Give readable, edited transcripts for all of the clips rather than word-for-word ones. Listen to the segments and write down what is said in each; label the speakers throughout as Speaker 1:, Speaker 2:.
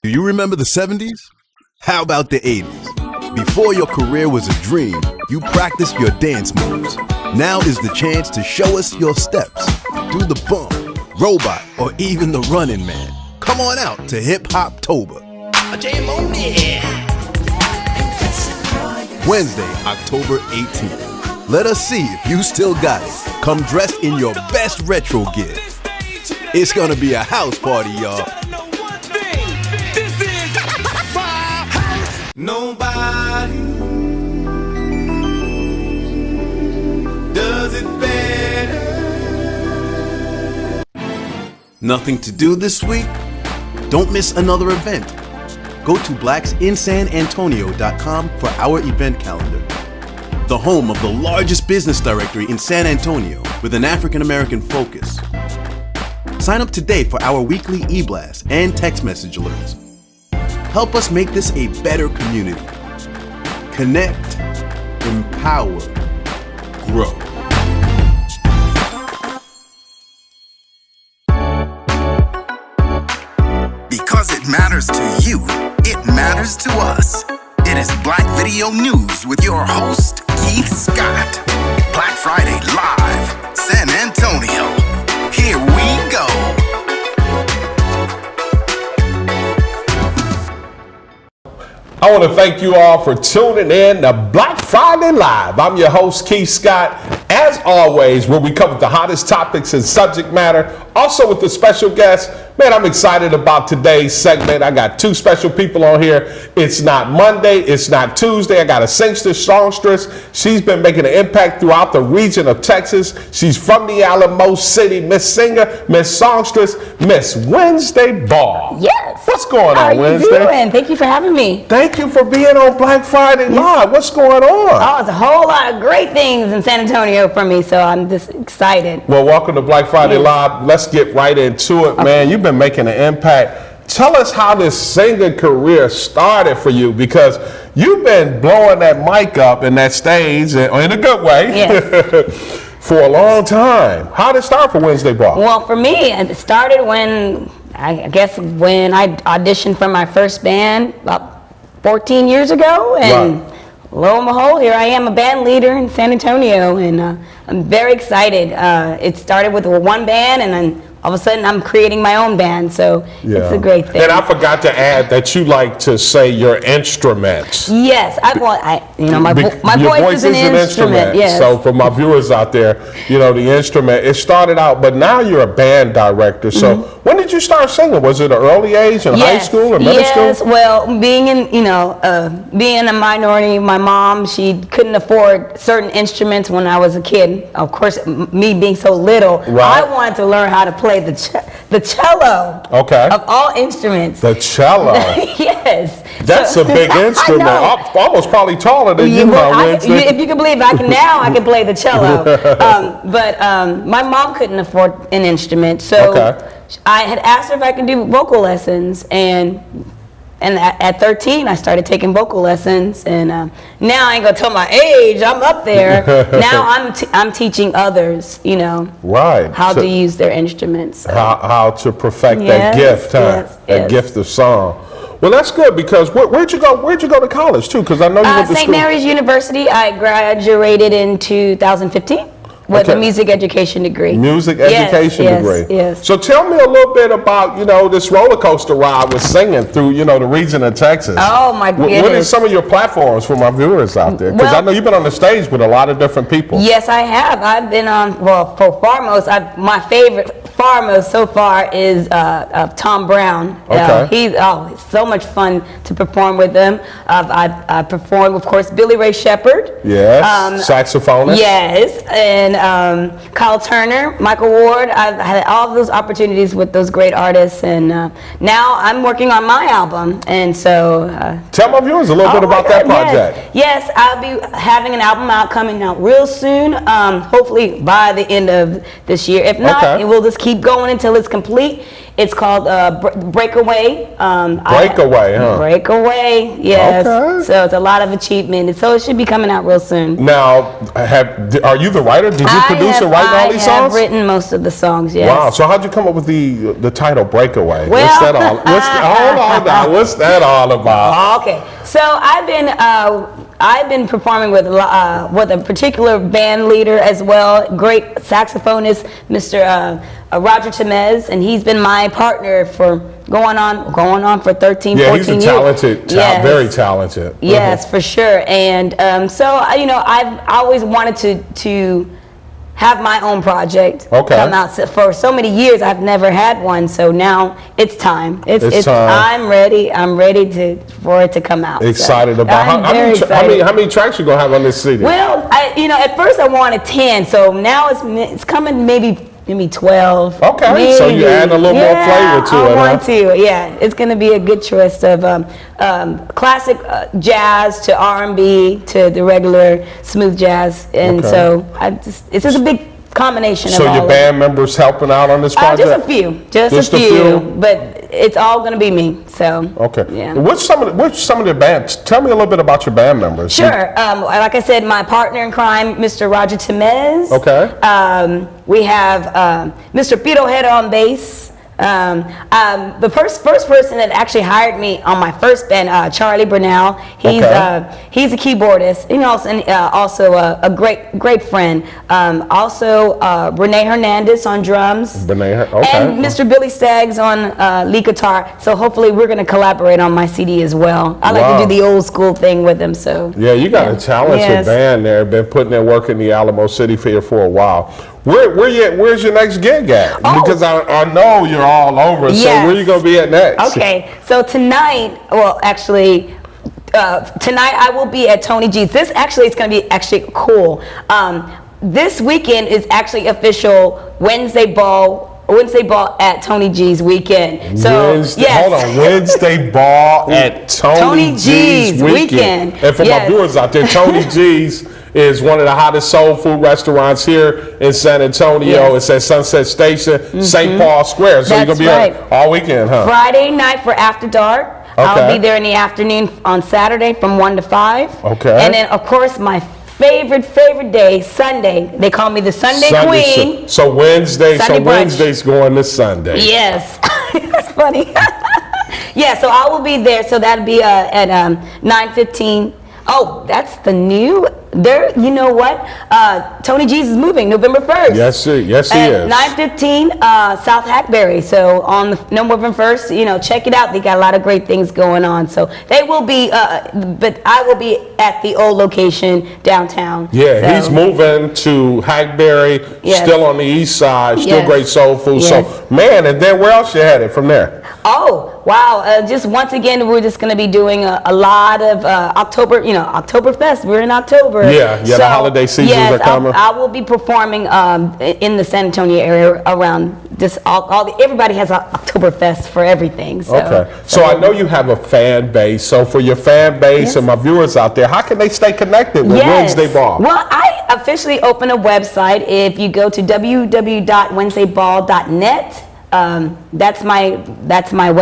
Speaker 1: Do you remember the 70s? How about the 80s? Before your career was a dream, you practiced your dance moves. Now is the chance to show us your steps. Do the bump, robot, or even the running man. Come on out to Hip Hop-tober. Wednesday, October 18th. Let us see if you still got it. Come dressed in your best retro gear. It's gonna be a house party, y'all.
Speaker 2: Nobody does it better.
Speaker 1: Nothing to do this week? Don't miss another event. Go to blacksinsanantonio.com for our event calendar. The home of the largest business directory in San Antonio with an African American focus. Sign up today for our weekly e-blast and text message alerts. Help us make this a better community. Connect, empower, grow.
Speaker 3: Because it matters to you, it matters to us. It is Black Video News with your host, Keith Scott. Black Friday Live, San Antonio. Here we go.
Speaker 4: I want to thank you all for tuning in to Black Friday Live. I'm your host, Keith Scott. As always, where we cover the hottest topics and subject matter, also with the special guests. Man, I'm excited about today's segment. I got two special people on here. It's not Monday, it's not Tuesday. I got a singstress, songstress. She's been making an impact throughout the region of Texas. She's from the Alamo City. Miss Singer, Miss Songstress, Miss Wednesday Ball.
Speaker 5: Yes.
Speaker 4: What's going on, Wednesday?
Speaker 5: How are you doing? Thank you for having me.
Speaker 4: Thank you for being on Black Friday Live. What's going on?
Speaker 5: Oh, it's a whole lot of great things in San Antonio for me, so I'm just excited.
Speaker 4: Well, welcome to Black Friday
Speaker 5: Yes.
Speaker 4: Live. Let's get right into it, man. You've been making an impact. Tell us how this singing career started for you, because you've been blowing that mic up in that stage, in a good way,
Speaker 5: Yes.
Speaker 4: for a long time. How did it start for Wednesday Ball?
Speaker 5: Well, for me, it started when I auditioned for my first band about 14 years ago, and lo and behold, here I am, a band leader in San Antonio, and I'm very excited. It started with one band, and then all of a sudden I'm creating my own band, so it's a great thing.
Speaker 4: And I forgot to add that you like to say your instruments.
Speaker 5: Yes, my
Speaker 4: Your
Speaker 5: voice is an instrument. Yes.
Speaker 4: So for my viewers out there, the instrument, it started out, but now you're a band director. So when did you start singing? Was it an early age in high school or middle school?
Speaker 5: Yes, well, being a minority, my mom, she couldn't afford certain instruments when I was a kid. Of course, me being so little, I wanted to learn how to play the cello.
Speaker 4: Okay.
Speaker 5: Of all instruments.
Speaker 4: The cello.
Speaker 5: Yes.
Speaker 4: That's a big instrument. I'm almost probably taller than you, Wednesday.
Speaker 5: If you can believe, I can play the cello. But my mom couldn't afford an instrument, so I had asked her if I could do vocal lessons, and at 13 I started taking vocal lessons, and now I ain't gonna tell my age. I'm up there. Now I'm teaching others, how to use their instruments.
Speaker 4: How to perfect that gift, that gift of song. Well, that's good, because where'd you go to college too? Because I know you went to
Speaker 5: St.
Speaker 4: school.
Speaker 5: Mary's University. I graduated in 2015. With a music education degree.
Speaker 4: Music education degree.
Speaker 5: Yes.
Speaker 4: So tell me a little bit about, this roller coaster ride with singing through, the region of Texas.
Speaker 5: Oh my goodness.
Speaker 4: What are some of your platforms for my viewers out there? Because I know you've been on the stage with a lot of different people.
Speaker 5: Yes, I have. I've been on, for Farmost, my favorite Farmost so far is Tom Brown.
Speaker 4: Okay.
Speaker 5: He's so much fun to perform with him. I performed, of course, Billy Ray Shepherd.
Speaker 4: Yes. Saxophonist.
Speaker 5: Yes, and Kyle Turner, Michael Ward. I've had all of those opportunities with those great artists, and now I'm working on my album, and so
Speaker 4: tell my viewers a little bit about that project.
Speaker 5: Yes, I'll be having an album coming out real soon, hopefully by the end of this year. If not, we'll just keep going until it's complete. It's called Breakaway. Breakaway, yes.
Speaker 4: Okay.
Speaker 5: So it's a lot of achievement. So it should be coming out real soon.
Speaker 4: Now, are you the writer? Did you produce and write all these songs?
Speaker 5: I have written most of the songs, yes.
Speaker 4: Wow. So how'd you come up with the title Breakaway?
Speaker 5: Well,
Speaker 4: what's that all? Hold on now. What's that all about?
Speaker 5: Okay. So I've been performing with a particular band leader as well, great saxophonist, Mr. Roger Temez, and he's been my partner for going on for 13, 14 years.
Speaker 4: Yeah, he's talented, very talented.
Speaker 5: Yes, for sure. And so I've always wanted to have my own project come out. For so many years, I've never had one, so now it's time. It's time. I'm ready for it to come out.
Speaker 4: Excited about how many tracks you gonna have on this CD?
Speaker 5: Well, at first I wanted 10, so now it's coming maybe 12.
Speaker 4: Okay, maybe. So you add a little more flavor to it.
Speaker 5: I want to. Yeah, it's going to be a good choice of classic jazz to R&B to the regular smooth jazz, and so it's just a big combination of all.
Speaker 4: So your band members helping out on this project?
Speaker 5: Just a few, but it's all going to be me. So yeah.
Speaker 4: What's some of the bands? Tell me a little bit about your band members.
Speaker 5: Sure. Like I said, my partner in crime, Mr. Roger Temez.
Speaker 4: Okay.
Speaker 5: We have Mr. Pito Head on bass. The first person that actually hired me on my first band, Charlie Burnell. He's a keyboardist. Also a great friend. Also Renee Hernandez on drums. And Mr. Billy Staggs on lead guitar. So hopefully we're going to collaborate on my CD as well. I like to do the old school thing with them. So
Speaker 4: yeah, you got a talented band there. Been putting their work in the Alamo City for you for a while. Where's your next gig at? Because I know you're all over. So where you gonna be at next?
Speaker 5: Okay, so tonight, tonight I will be at Tony G's. This actually is gonna be cool. This weekend is actually official Wednesday ball at Tony G's weekend. So
Speaker 4: Wednesday ball at Tony G's weekend. And for my viewers out there, Tony G's is one of the hottest soul food restaurants here in San Antonio. It's at Sunset Station, St. Paul Square. So you're going to be there all weekend, huh?
Speaker 5: Friday night for After Dark. I'll be there in the afternoon on Saturday from 1 to 5.
Speaker 4: Okay.
Speaker 5: And then, of course, my favorite day, Sunday. They call me the Sunday Queen.
Speaker 4: So Wednesday's going this Sunday.
Speaker 5: Yes. That's funny. Yeah, so I will be there. So that'll be at 9:15. Oh, that's the new. There, you know what? Tony G's is moving November 1st.
Speaker 4: Yes, he is.
Speaker 5: 9:15 South Hackberry. So on November 1st, check it out. They got a lot of great things going on. So they will be, but I will be at the old location downtown.
Speaker 4: Yeah, he's moving to Hackberry, still on the east side, still great soul food.
Speaker 5: Yes.
Speaker 4: So, man, and then where else you headed from there?
Speaker 5: Oh, wow. Just once again, we're just going to be doing a lot of Oktoberfest. We're in October.
Speaker 4: Yeah, the holiday seasons are coming.
Speaker 5: I will be performing in the San Antonio area around this. Everybody has an Oktoberfest for everything. So,
Speaker 4: so I know you have a fan base. So for your fan base and my viewers out there, how can they stay connected with Wednesday Ball?
Speaker 5: Well, I officially opened a website. If you go to www.wednesdayball.net. That's my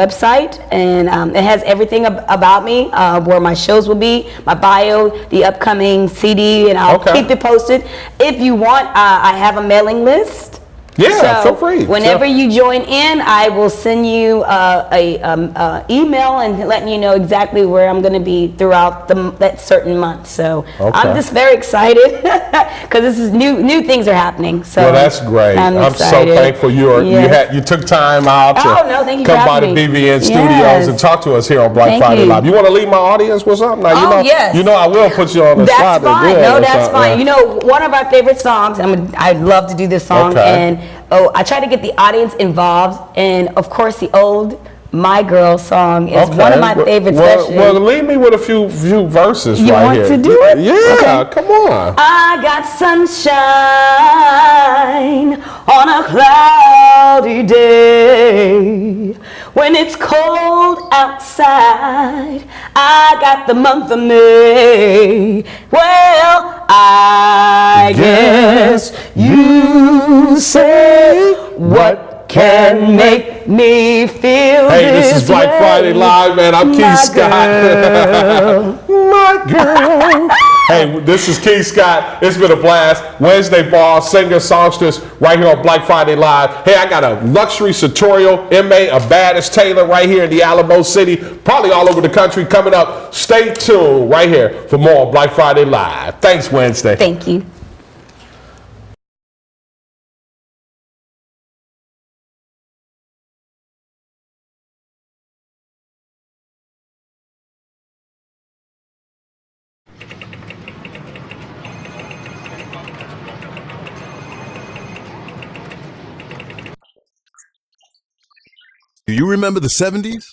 Speaker 5: website, and it has everything about me, where my shows will be, my bio, the upcoming CD, and I'll keep it posted. If you want, I have a mailing list.
Speaker 4: Yeah, feel free.
Speaker 5: Whenever you join in, I will send you a email and letting you know exactly where I'm going to be throughout that certain month. So I'm just very excited because this is new things are happening. So
Speaker 4: well, that's great. I'm so thankful you took time out to come by the BVN Studios and talk to us here on Black Friday Live. You want to leave my audience with something? Now, you know I will put you on the spot.
Speaker 5: That's fine. No, that's fine. You know, one of our favorite songs. I'd love to do this song and. I try to get the audience involved, and of course the old My Girl song is one of my favorites.
Speaker 4: Well, leave me with a few verses
Speaker 5: you
Speaker 4: right here.
Speaker 5: You want to do it?
Speaker 4: Yeah, come on.
Speaker 5: I got sunshine on a cloudy day. When it's cold outside, I got the month of May. Well, I guess you say what can make me feel
Speaker 4: Hey, this is Black Friday Live, man. I'm Keith Scott. My girl. Hey, this is Keith Scott. It's been a blast. Wednesday ball, singer, songstress, right here on Black Friday Live. Hey, I got a luxury sartorial MA, a baddest Taylor right here in the Alamo City, probably all over the country coming up. Stay tuned right here for more on Black Friday Live. Thanks, Wednesday.
Speaker 5: Thank you.
Speaker 1: Do you remember the 70s?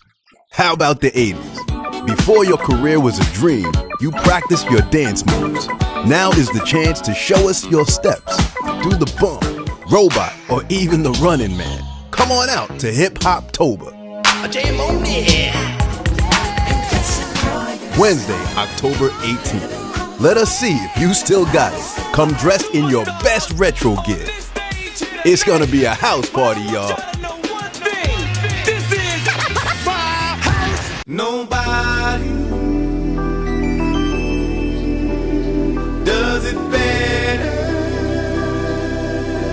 Speaker 1: How about the 80s? Before your career was a dream, you practiced your dance moves. Now is the chance to show us your steps. Do the bump, robot, or even the running man. Come on out to Hip Hop-tober. Wednesday, October 18th. Let us see if you still got it. Come dressed in your best retro gear. It's gonna be a house party, y'all.
Speaker 2: Nobody does it better.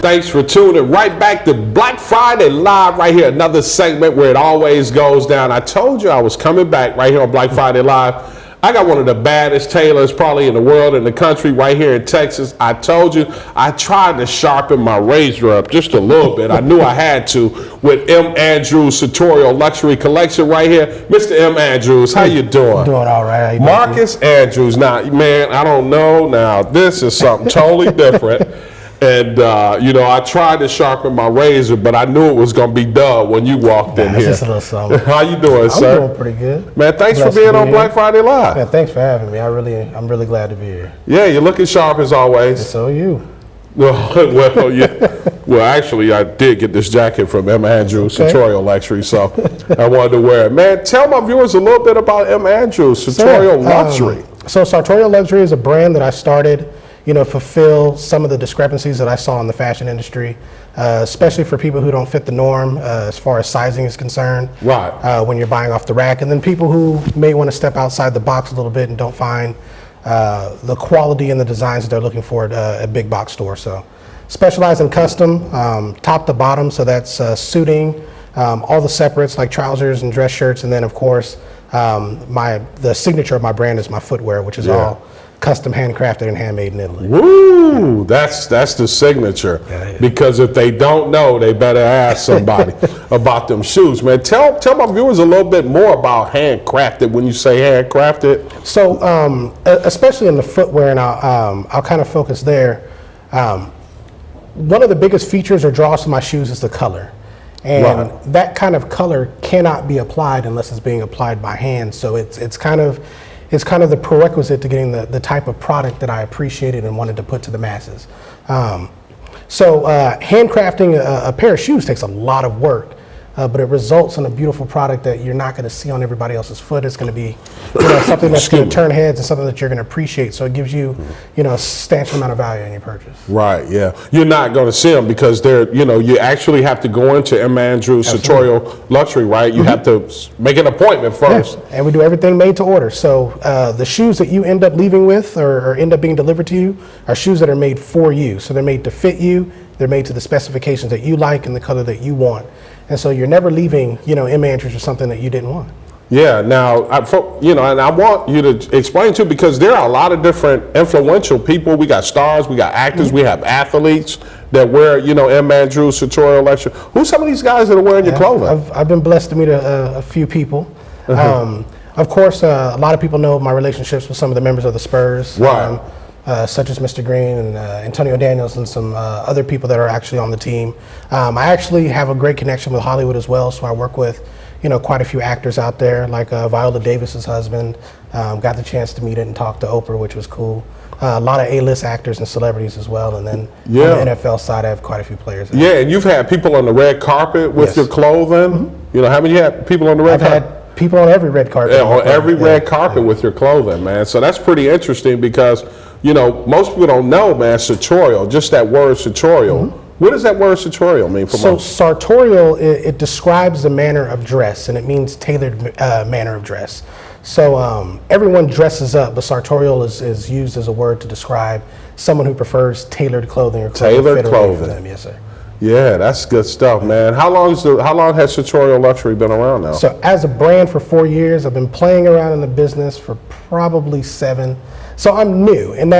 Speaker 4: Thanks for tuning right back to Black Friday Live right here. Another segment where it always goes down. I told you I was coming back right here on Black Friday Live. I got one of the baddest tailors probably in the world, in the country, right here in Texas. I told you I tried to sharpen my razor up just a little bit. I knew I had to with M. Andrews Sartorial Luxury Collection right here. Mr. M. Andrews, how you doing?
Speaker 6: Doing all right. How you doing?
Speaker 4: Marcus Andrews. Now, man, I don't know. Now, this is something totally different. And, I tried to sharpen my razor, but I knew it was going to be dull when you walked in here.
Speaker 6: Just a little something.
Speaker 4: How you doing,
Speaker 6: I'm
Speaker 4: sir?
Speaker 6: doing pretty good.
Speaker 4: Man, thanks
Speaker 6: Blessed
Speaker 4: for being
Speaker 6: to be
Speaker 4: on
Speaker 6: here.
Speaker 4: Black Friday Live.
Speaker 6: Yeah, thanks for having me. I'm really glad to be here.
Speaker 4: Yeah, you're looking sharp as always.
Speaker 6: So are you.
Speaker 4: Well, yeah. Well, actually, I did get this jacket from M. Andrews Sartorial Luxury, so I wanted to wear it. Man, tell my viewers a little bit about M. Andrews Sartorial Luxury.
Speaker 6: So Sartorial Luxury is a brand that I started, fulfill some of the discrepancies that I saw in the fashion industry, especially for people who don't fit the norm as far as sizing is concerned.
Speaker 4: Right.
Speaker 6: When you're buying off the rack, and then people who may want to step outside the box a little bit and don't find the quality and the designs that they're looking for at a big box store. So specialize in custom, top to bottom, so that's suiting, all the separates like trousers and dress shirts, and then of course the signature of my brand is my footwear, which is all custom handcrafted and handmade in Italy.
Speaker 4: Woo! That's the signature.
Speaker 6: Yeah.
Speaker 4: Because if they don't know, they better ask somebody about them shoes, man. Tell my viewers a little bit more about handcrafted. When you say handcrafted,
Speaker 6: So especially in the footwear, and I'll kind of focus there. One of the biggest features or draws to my shoes is the color. And that kind of color cannot be applied unless it's being applied by hand. So it's kind of the prerequisite to getting the type of product that I appreciated and wanted to put to the masses. So handcrafting a pair of shoes takes a lot of work, but it results in a beautiful product that you're not going to see on everybody else's foot. It's going to be something that's going to turn heads and something that you're going to appreciate. So it gives you a substantial amount of value in your purchase.
Speaker 4: right? Yeah, you're not going to see them because they're you actually have to go into M. Andrews Sartorial Luxury, right? You have to make an appointment first.
Speaker 6: Yeah, and we do everything made to order. So the shoes that you end up leaving with or end up being delivered to you are shoes that are made for you. So they're made to fit you. They're made to the specifications that you like and the color that you want. And so you're never leaving, M. Andrews or something that you didn't want.
Speaker 4: Yeah. Now, and I want you to explain too, because there are a lot of different influential people. We got stars, we got actors, we have athletes that wear, M. Andrews Sartorial Luxury. Who's some of these guys that are wearing your clothing?
Speaker 6: I've been blessed to meet a few people. Of course, a lot of people know my relationships with some of the members of the Spurs.
Speaker 4: Right.
Speaker 6: Such as Mr. Green and Antonio Daniels and some other people that are actually on the team. I actually have a great connection with Hollywood as well, so I work with quite a few actors out there, like Viola Davis's husband. Got the chance to meet it and talk to Oprah, which was cool. A lot of A-list actors and celebrities as well, and then on the NFL side, I have quite a few players.
Speaker 4: Yeah, and you've had people on the red carpet with your clothing. Haven't you had people on the red carpet?
Speaker 6: Had people on every red carpet.
Speaker 4: Yeah, on every red carpet with your clothing, man. So that's pretty interesting because, most people don't know, man, sartorial, just that word sartorial. What does that word sartorial mean?
Speaker 6: So sartorial, it describes the manner of dress, and it means tailored manner of dress. So everyone dresses up, but sartorial is used as a word to describe someone who prefers tailored clothing or clothing
Speaker 4: Tailored
Speaker 6: fit
Speaker 4: clothing.
Speaker 6: for them. Yes, sir.
Speaker 4: Yeah, that's good stuff, man. How long has Sartorial Luxury been around now?
Speaker 6: So as a brand for 4 years, I've been playing around in the business for probably 7. So I'm new, and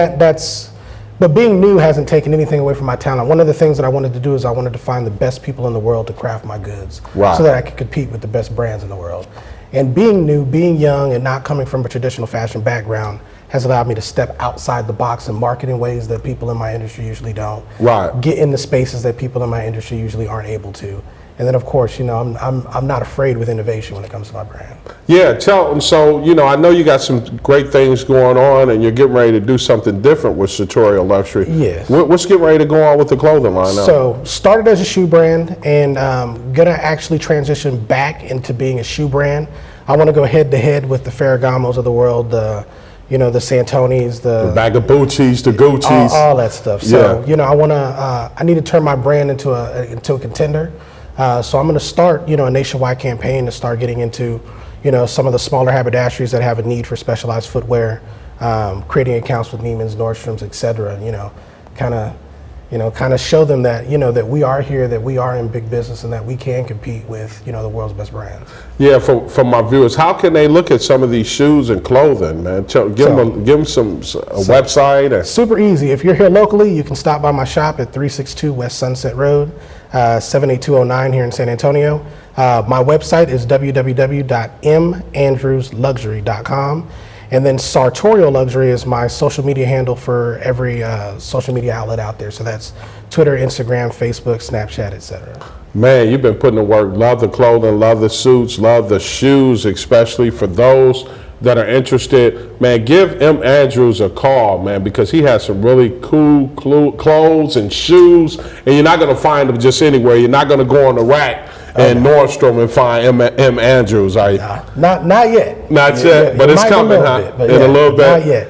Speaker 6: but being new hasn't taken anything away from my talent. One of the things that I wanted to do is I wanted to find the best people in the world to craft my goods,
Speaker 4: Right.
Speaker 6: so that I could compete with the best brands in the world. And being new, being young, and not coming from a traditional fashion background has allowed me to step outside the box and market in ways that people in my industry usually don't.
Speaker 4: Right.
Speaker 6: Get into spaces that people in my industry usually aren't able to. And then, of course, I'm not afraid with innovation when it comes to my brand.
Speaker 4: Yeah, so, I know you got some great things going on and you're getting ready to do something different with Sartorial Luxury.
Speaker 6: Yes.
Speaker 4: What's getting ready to go on with the clothing line now?
Speaker 6: So, started as a shoe brand and gonna actually transition back into being a shoe brand. I wanna go head to head with the Ferragamos of the world, the Santonis,
Speaker 4: the Bagabucci's, the Gucci's.
Speaker 6: All that stuff. So, I need to turn my brand into a contender. So I'm going to start, a nationwide campaign to start getting into, some of the smaller haberdasheries that have a need for specialized footwear, creating accounts with Neiman's, Nordstrom's, et cetera, kind of show them that, that we are here, that we are in big business, and that we can compete with, the world's best brands.
Speaker 4: Yeah, for my viewers, how can they look at some of these shoes and clothing, man? Give them a website. Or.
Speaker 6: Super easy. If you're here locally, you can stop by my shop at 362 West Sunset Road, 78209 here in San Antonio. My website is www.mandrewsluxury.com. And then Sartorial Luxury is my social media handle for every social media outlet out there. So that's Twitter, Instagram, Facebook, Snapchat, etc.
Speaker 4: Man, you've been putting in work. Love the clothing, love the suits, love the shoes, especially for those that are interested. Man, give M. Andrews a call, man, because he has some really cool clothes and shoes, and you're not going to find them just anywhere. You're not going to go on the rack in Nordstrom and find M. Andrews, are you?
Speaker 6: Not yet.
Speaker 4: Not yet, but it's coming, huh? In a little bit.
Speaker 6: Not yet.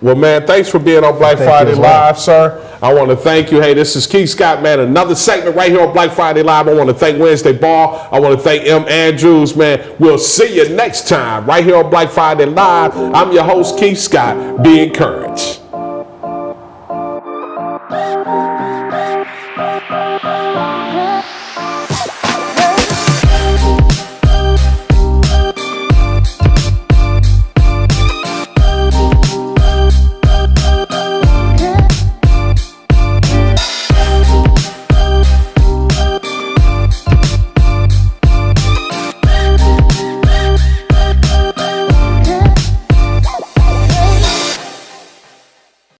Speaker 4: Well, man, thanks for being on Black Friday Live, sir. I want to thank you. Hey, this is Keith Scott, man. Another segment right here on Black Friday Live. I want to thank Wednesday Ball. I want to thank M. Andrews, man. We'll see you next time right here on Black Friday Live. I'm your host, Keith Scott. Be encouraged.